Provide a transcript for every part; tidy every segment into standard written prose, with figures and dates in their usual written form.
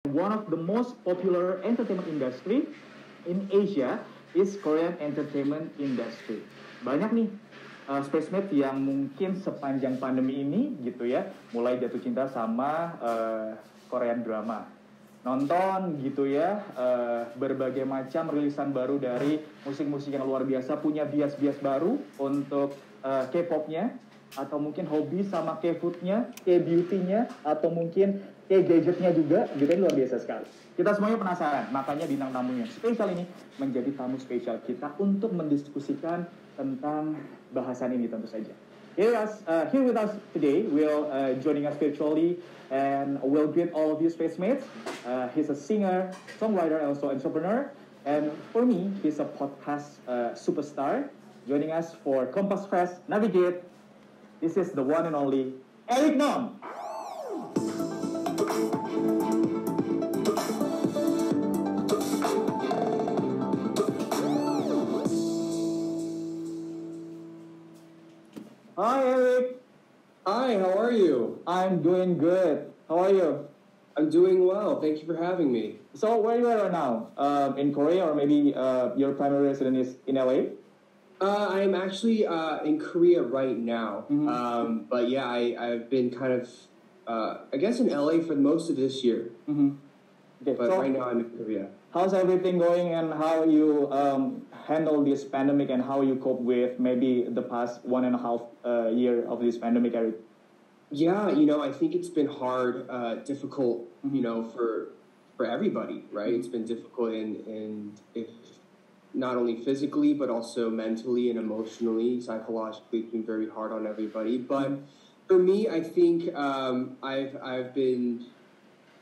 one of the most popular entertainment industry in Asia is Korean entertainment industry. Banyak nih spacemate yang mungkin sepanjang pandemi ini gitu ya, mulai jatuh cinta sama Korean drama. Nonton gitu ya, berbagai macam rilisan baru dari musik-musik yang luar biasa, punya bias-bias baru untuk K-popnya, atau mungkin hobi sama K-foodnya, K-beauty-nya, atau mungkin K-gadgetnya juga, gitu luar biasa sekali. Kita semuanya penasaran, makanya bintang tamunya spesial ini menjadi tamu spesial kita untuk mendiskusikan tentang bahasan ini tentu saja. Here with us today, joining us virtually, and we'll greet all of you space mates. He's a singer, songwriter, and also entrepreneur. And for me, he's a podcast superstar. Joining us for Compass Fest Navigate, this is the one and only Eric Nam. Hi, Eric. Hi, how are you? I'm doing good. How are you? I'm doing well. Thank you for having me. So, where you are right now? In Korea, or maybe your primary residence is in LA? I am actually in Korea right now. Mm-hmm. But yeah, I've been kind of, I guess, in LA for most of this year. Mm-hmm. Okay, But so right now I'm in Korea. how's everything going, and how you handle this pandemic, and how you cope with maybe the past 1.5 year of this pandemic, Eric? Yeah, I think it's been hard, difficult, for everybody, right? It's been difficult and if not only physically, but also mentally and emotionally, psychologically, it's been very hard on everybody. But for me, I think I've been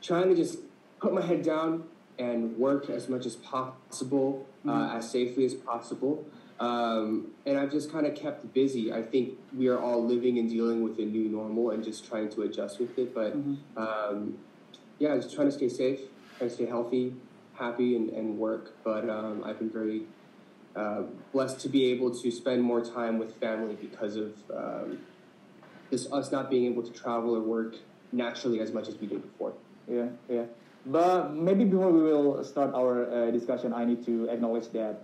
trying to just put my head down and work as much as possible, as safely as possible. And I've just kind of kept busy. I think we are all living and dealing with a new normal and just trying to adjust with it. But yeah, just trying to stay safe, trying to stay healthy, happy, and work. But I've been very blessed to be able to spend more time with family because of us not being able to travel or work naturally as much as we did before. Yeah. But maybe before we will start our discussion, I need to acknowledge that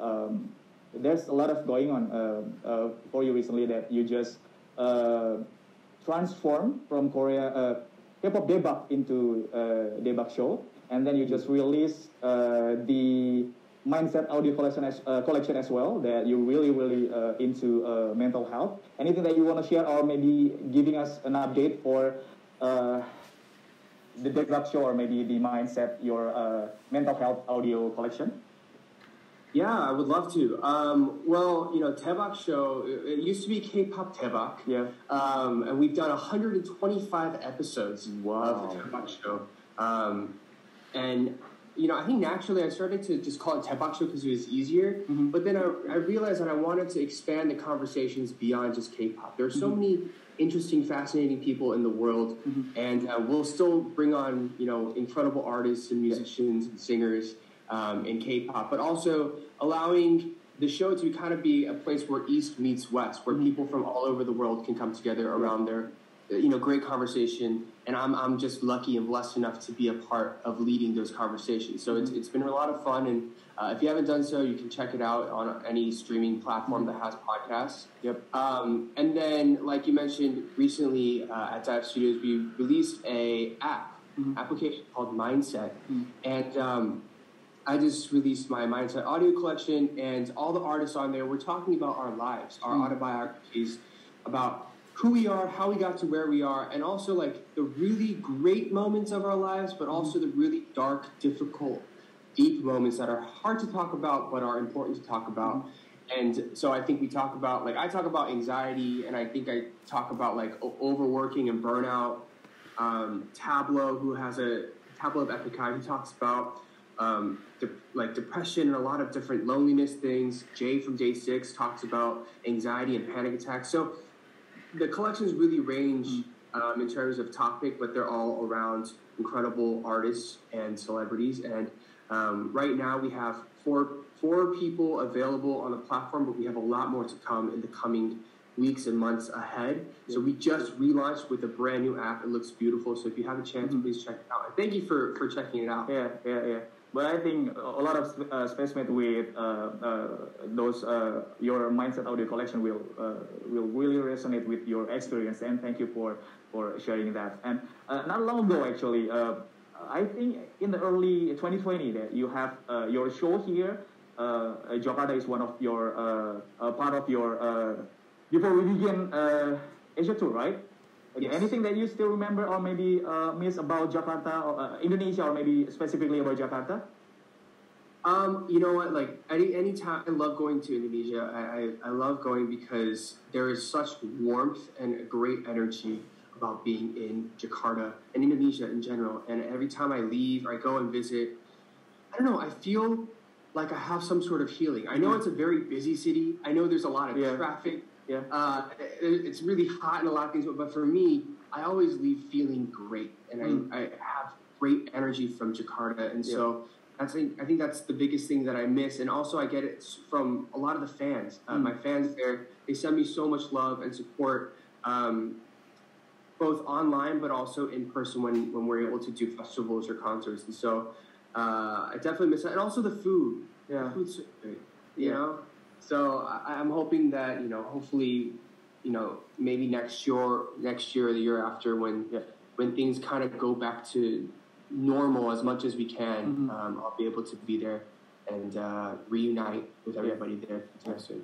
there's a lot of going on for you recently, that you just transformed from Korea K-pop debug into debug show, and then you just released the Mindset audio collection as well, that you're really into mental health. Anything that you want to share, or maybe giving us an update for the debug show, or maybe the Mindset, your mental health audio collection? Yeah, I would love to. Well, Tebak show, it used to be K-pop Tebak. Yeah. And we've done 125 episodes of the Tebak show. And, I think naturally I started to just call it Tebak show because it was easier. But then I realized that I wanted to expand the conversations beyond just K-pop. There are so many interesting, fascinating people in the world. And we'll still bring on, incredible artists and musicians and singers in K-pop, but also allowing the show to kind of be a place where East meets West, where people from all over the world can come together around their, great conversation. And I'm just lucky and blessed enough to be a part of leading those conversations. So it's been a lot of fun. And if you haven't done so, you can check it out on any streaming platform that has podcasts. Yep. And then, like you mentioned, recently at Dive Studios, we released a application called Mindset. And I just released my Mindset audio collection, and all the artists on there, we're talking about our lives, our autobiographies, about who we are, how we got to where we are, and also like the really great moments of our lives, but also the really dark, difficult, deep moments that are hard to talk about, but are important to talk about. And so I think we talk about, I talk about anxiety, and I think I talk about overworking and burnout. Tableau, who has Tableau of Epikai, who talks about depression and a lot of different loneliness things. Jay from Day 6 talks about anxiety and panic attacks. So the collections really range in terms of topic, but they're all around incredible artists and celebrities. And right now we have four people available on the platform, but we have a lot more to come in the coming weeks and months ahead. So we just relaunched with a brand new app. It looks beautiful. So if you have a chance, please check it out. And thank you for checking it out. Yeah. But I think a lot of SpaceMate with those your mindset audio collection will really resonate with your experience. And thank you for sharing that. And not long ago, actually, I think in the early 2020 that you have your show here. Jakarta is one of your part of your before we begin Asia tour, right? Okay. Yes. Anything that you still remember or maybe miss about Jakarta or Indonesia or maybe specifically about Jakarta? You know what? Like any time, I love going to Indonesia. I love going because there is such warmth and a great energy about being in Jakarta and Indonesia in general. And every time I leave or I go and visit, I don't know, I feel like I have some sort of healing. I know it's a very busy city. I know there's a lot of traffic. Yeah. It's really hot and a lot of things, but for me, I always leave feeling great, and I have great energy from Jakarta, and so I think that's the biggest thing that I miss, and also I get it from a lot of the fans. My fans there, they send me so much love and support, both online but also in person when we're able to do festivals or concerts, and so I definitely miss that, and also the food. Yeah, the food's so good, you know. So I'm hoping that, hopefully, maybe next year or the year after when things kind of go back to normal as much as we can, I'll be able to be there and reunite with everybody there soon.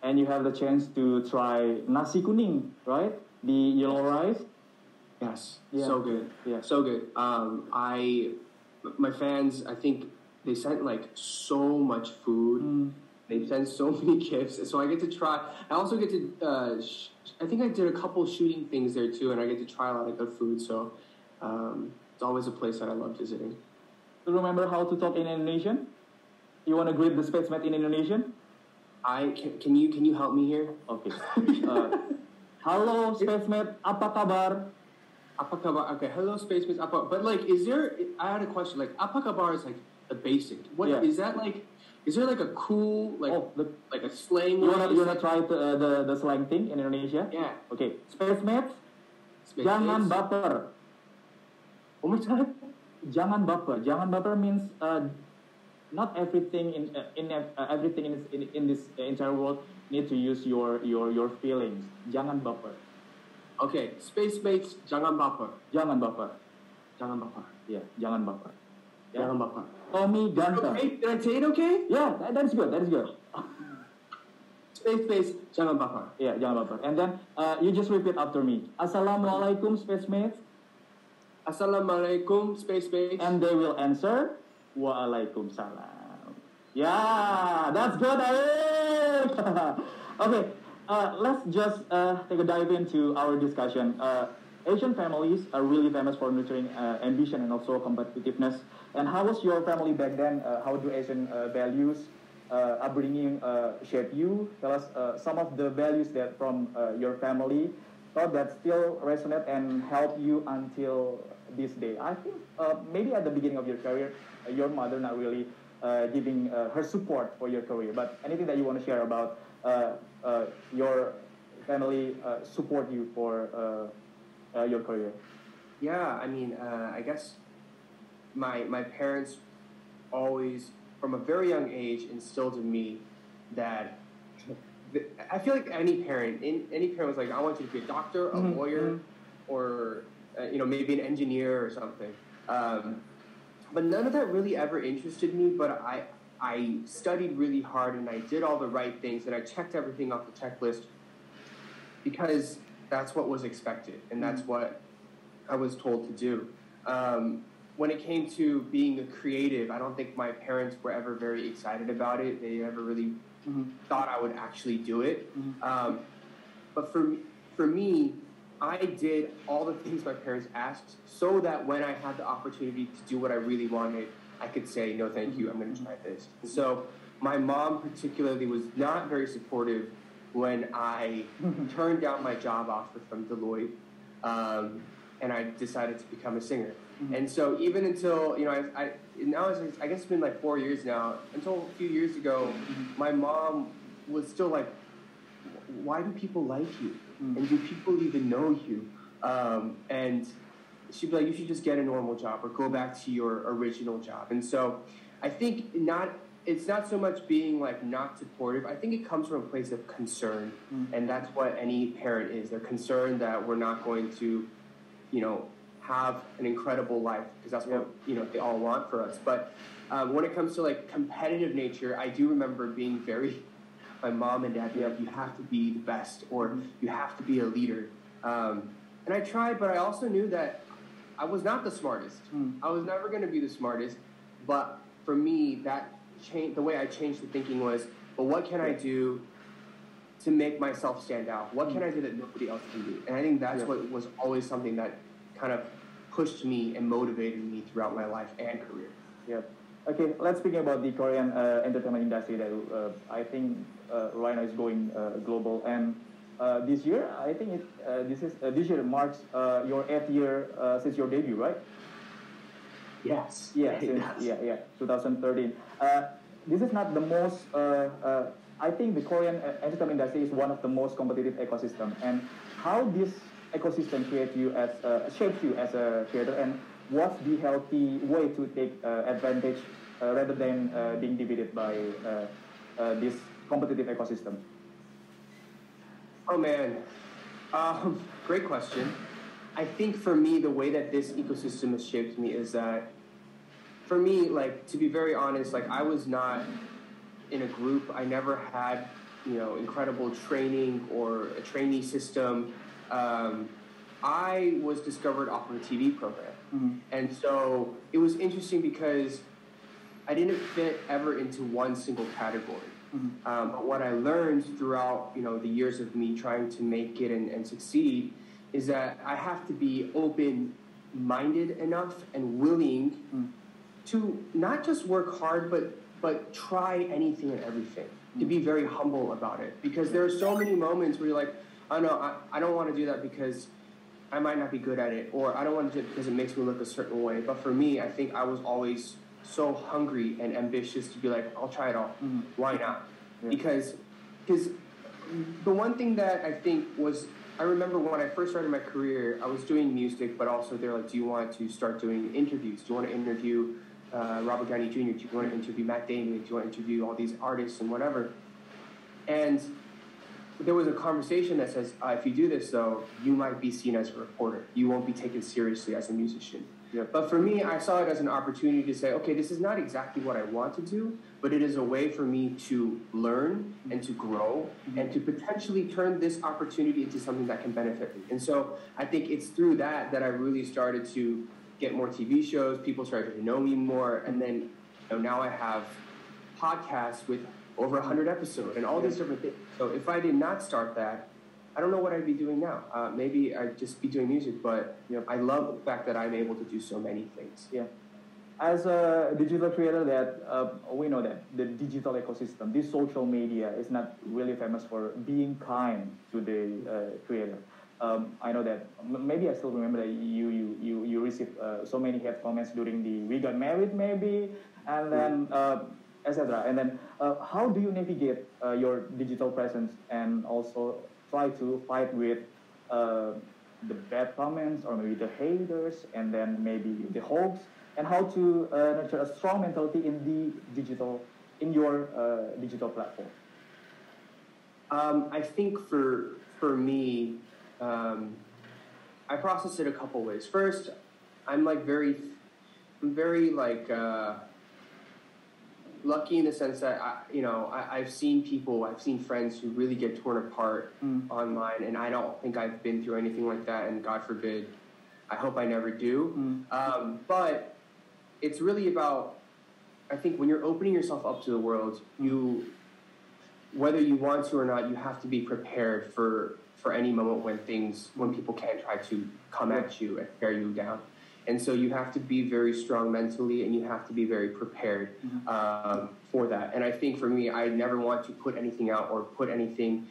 And you have the chance to try nasi kuning, right? The yellow rice. Yes, so good. Yeah, so good. My fans, I think they sent like so much food. They send so many gifts, so I get to try. I also get to, I think I did a couple shooting things there too, and I get to try a lot of good food, so it's always a place that I love visiting. Do you remember how to talk in Indonesian? You want to greet the SpaceMate in Indonesian? Can you help me here? Okay. Halo SpaceMate, apa kabar? Apa kabar? Okay, hello SpaceMate, apa? But like, I had a question, like, apa kabar is like the basic. What is that like? Is there like a cool like a slang? You wanna try the slang thing in Indonesia? Yeah. Okay. SpaceMate, jangan baper. One more time. Jangan baper. Jangan baper means not everything everything in this entire world need to use your feelings. Jangan baper. Okay. SpaceMates, jangan baper. Jangan baper. Jangan baper. Yeah. Jangan baper. Yeah. Jangan baper. Tommy ganteng. Okay? Did I say it okay? Yeah, that's good. Space, jangan baper. Yeah, jangan baper. And then you just repeat after me. Assalamualaikum, SpaceMates. Assalamualaikum, SpaceMates. And they will answer, Waalaikumsalam. Yeah, that's good, Air. Okay, let's just take a dive into our discussion. Asian families are really famous for nurturing ambition and also competitiveness. And how was your family back then? How do Asian values, upbringing shape you? Tell us some of the values that from your family thought that still resonate and help you until this day. I think maybe at the beginning of your career, your mother not really giving her support for your career. But anything that you want to share about your family support you for your career? Yeah, I mean, I guess my parents always, from a very young age, instilled in me that I feel like any parent was like, I want you to be a doctor, a lawyer, or maybe an engineer or something. But none of that really ever interested me. But I studied really hard and I did all the right things and I checked everything off the checklist because that's what was expected and that's what I was told to do. When it came to being a creative, I don't think my parents were ever very excited about it. They never really thought I would actually do it. But for me, I did all the things my parents asked so that when I had the opportunity to do what I really wanted, I could say, no, thank you, I'm going to try this. So my mom particularly was not very supportive when I turned down my job offer from Deloitte and I decided to become a singer. And so even until, I guess it's been like 4 years now, until a few years ago, my mom was still like, why do people like you? And do people even know you? And she'd be like, you should just get a normal job or go back to your original job. And so I think it's not so much being like not supportive. I think it comes from a place of concern. And that's what any parent is. They're concerned that we're not going to, have an incredible life, because that's what, they all want for us. But when it comes to like competitive nature, I do remember being my mom and dad being like, you have to be the best, or you have to be a leader. And I tried, but I also knew that I was not the smartest. I was never going to be the smartest. But for me, the way I changed the thinking was, but what can I do to make myself stand out? What can I do that nobody else can do? And I think that's what was always something that kind of pushed me and motivated me throughout my life and career. Yeah. Okay, let's speak about the Korean entertainment industry that I think right now is going global. And this year, I think this year marks your 8th year since your debut, right? Yes. Yeah, 2013. This is not the most. I think the Korean entertainment industry is one of the most competitive ecosystem. And how this ecosystem shapes you as a creator, and what's the healthy way to take advantage rather than being divided by this competitive ecosystem? Oh man, great question. I think for me, the way that this ecosystem has shaped me is that, for me, like, to be very honest, like, I was not in a group. I never had, incredible training or a trainee system. I was discovered off of a TV program. And so it was interesting because I didn't fit ever into one single category. But what I learned throughout, the years of me trying to make it and succeed is that I have to be open-minded enough and willing to not just work hard, but try anything and everything, to be very humble about it. Because there are so many moments where you're like, oh no, I don't want to do that because I might not be good at it, or I don't want to do it because it makes me look a certain way. But for me, I think I was always so hungry and ambitious to be like, I'll try it all. Why not? Yeah. Because the one thing that I think was, I remember when I first started my career, I was doing music, but also they're like, do you want to start doing interviews? Do you want to interview Robert Downey Jr.? Do you want to interview Matt Damon? Do you want to interview all these artists and whatever? And there was a conversation that says, if you do this, though, you might be seen as a reporter. You won't be taken seriously as a musician. Yeah. But for me, I saw it as an opportunity to say, okay, this is not exactly what I want to do, but it is a way for me to learn and to grow and to potentially turn this opportunity into something that can benefit me. And so I think it's through that I really started to get more TV shows. People started to know me more. And then now I have podcasts with over 100 episodes and all these different things. So if I did not start that, I don't know what I'd be doing now. Maybe I'd just be doing music, but I love the fact that I'm able to do so many things. Yeah. As a digital creator, we know that the digital ecosystem, this social media, is not really famous for being kind to the creator. I know that maybe I still remember that you received so many hate comments during the "We Got Married" maybe, and then etc. And then how do you navigate your digital presence and also try to fight with the bad comments or maybe the haters and then maybe the hoax, and how to nurture a strong mentality in your digital platform? I think for me, I process it a couple ways. First, I'm very lucky in the sense that I've seen friends who really get torn apart online, and I don't think I've been through anything like that, and God forbid, I hope I never do. But it's really about, I think when you're opening yourself up to the world, whether you want to or not, you have to be prepared for any moment when people can try to come at you and tear you down. And so you have to be very strong mentally, and you have to be very prepared for that. And I think for me, I never want to put anything out or put anything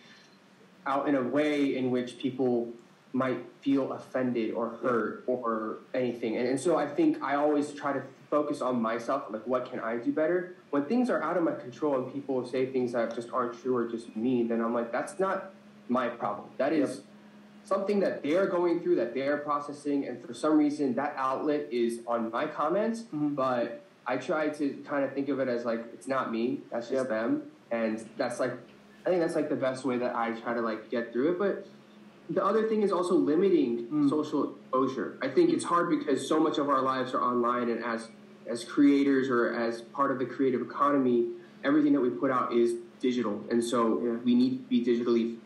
out in a way in which people might feel offended or hurt or anything. And so I think I always try to focus on myself, like what can I do better? When things are out of my control and people say things that just aren't true or just mean, then I'm like, that's not my problem. That is something that they're going through, that they're processing, and for some reason that outlet is on my comments, but I try to kind of think of it as like, it's not me, that's just them. And that's like, I think that's like the best way that I try to like get through it. But the other thing is also limiting social exposure. I think it's hard because so much of our lives are online, and as creators or as part of the creative economy, everything that we put out is digital. And so we need to be digitally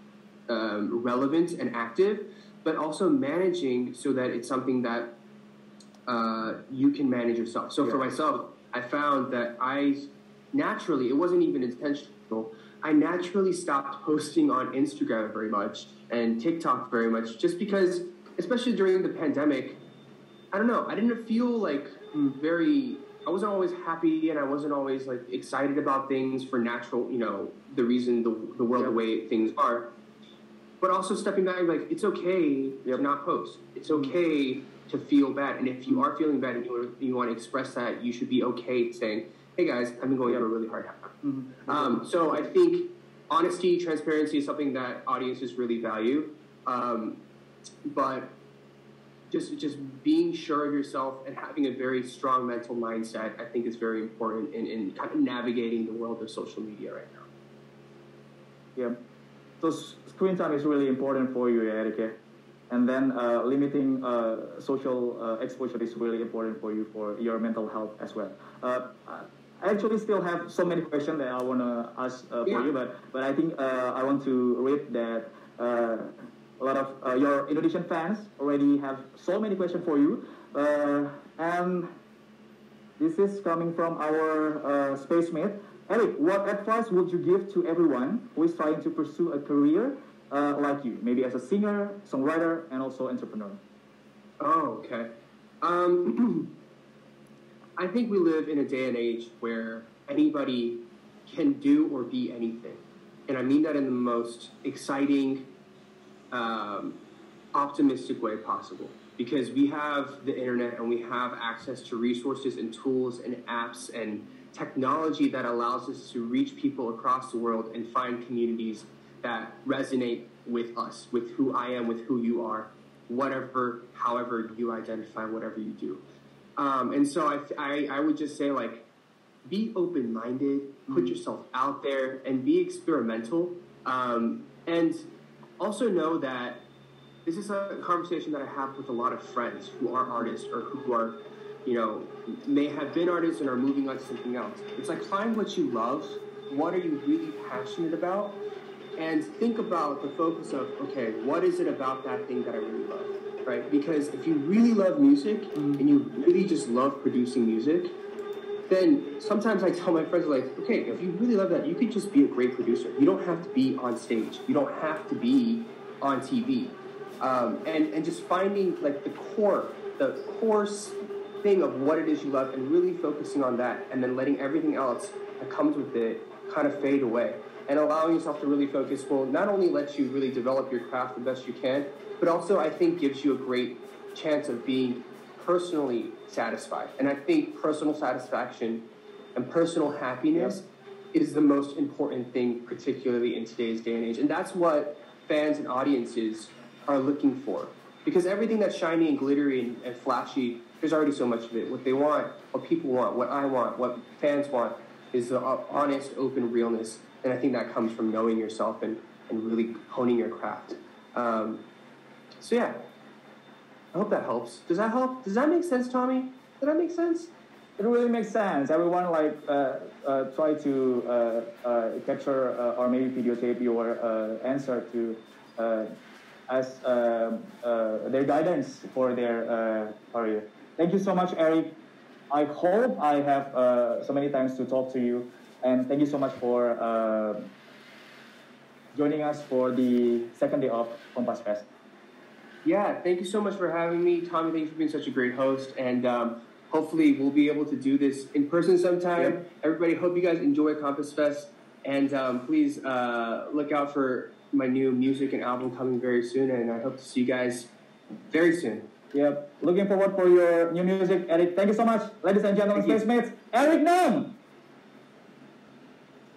relevant and active, but also managing so that it's something that you can manage yourself. So for myself, I found that I naturally, it wasn't even intentional, I naturally stopped posting on Instagram very much and TikTok very much, just because, especially during the pandemic, I don't know, I didn't feel like I wasn't always happy, and I wasn't always like excited about things for natural, the reason the world, the way things are. But also stepping back, like, it's okay to not post. It's okay to feel bad. And if you are feeling bad and you want to express that, you should be okay saying, hey guys, I've been going through a really hard time. So I think honesty, transparency is something that audiences really value. But just being sure of yourself and having a very strong mental mindset, I think is very important in kind of navigating the world of social media right now. Yeah. So screen time is really important for you, Eric. And then limiting social exposure is really important for you, for your mental health as well. I actually still have so many questions that I want to ask for you, but I think I want to read that a lot of your Indonesian fans already have so many questions for you. And this is coming from our space mate. Eric, what advice would you give to everyone who is trying to pursue a career like you, maybe as a singer, songwriter, and also entrepreneur? Oh, okay. I think we live in a day and age where anybody can do or be anything. And I mean that in the most exciting, optimistic way possible. Because we have the internet and we have access to resources and tools and apps and technology that allows us to reach people across the world and find communities that resonate with us, with who I am, with who you are, however you identify, whatever you do. And so I would just say, like, be open-minded, put yourself out there, and be experimental. And also know that this is a conversation that I have with a lot of friends who are artists or who are, may have been artists and are moving on to something else. It's like, find what you love. What are you really passionate about? And think about the focus of, okay, what is it about that thing that I really love, right? Because if you really love music and you really just love producing music, then sometimes I tell my friends, like, okay, if you really love that, you could just be a great producer. You don't have to be on stage. You don't have to be on TV. And just finding, like, the core thing of what it is you love and really focusing on that, and then letting everything else that comes with it kind of fade away. And allowing yourself to really focus will not only let you really develop your craft the best you can, but also I think gives you a great chance of being personally satisfied. And I think personal satisfaction and personal happiness is the most important thing, particularly in today's day and age. And that's what fans and audiences are looking for. Because everything that's shiny and glittery and flashy, there's already so much of it. What they want, what people want, what I want, what fans want is the honest, open realness. And I think that comes from knowing yourself and really honing your craft. So yeah, I hope that helps. Does that help? Does that make sense, Tommy? Did that make sense? It really makes sense. Everyone try to capture or maybe videotape your answer to as their guidance for their career. Thank you so much, Eric. I hope I have so many times to talk to you, and thank you so much for joining us for the second day of Kompas Fest. Yeah, thank you so much for having me, Tommy. Thank you for being such a great host, and hopefully we'll be able to do this in person sometime. Yep. Everybody, hope you guys enjoy Kompas Fest, and please look out for my new music and album coming very soon, and I hope to see you guys very soon. Yep, looking forward for your new music, Eric. Thank you so much, ladies and gentlemen, space mates. Eric Nam!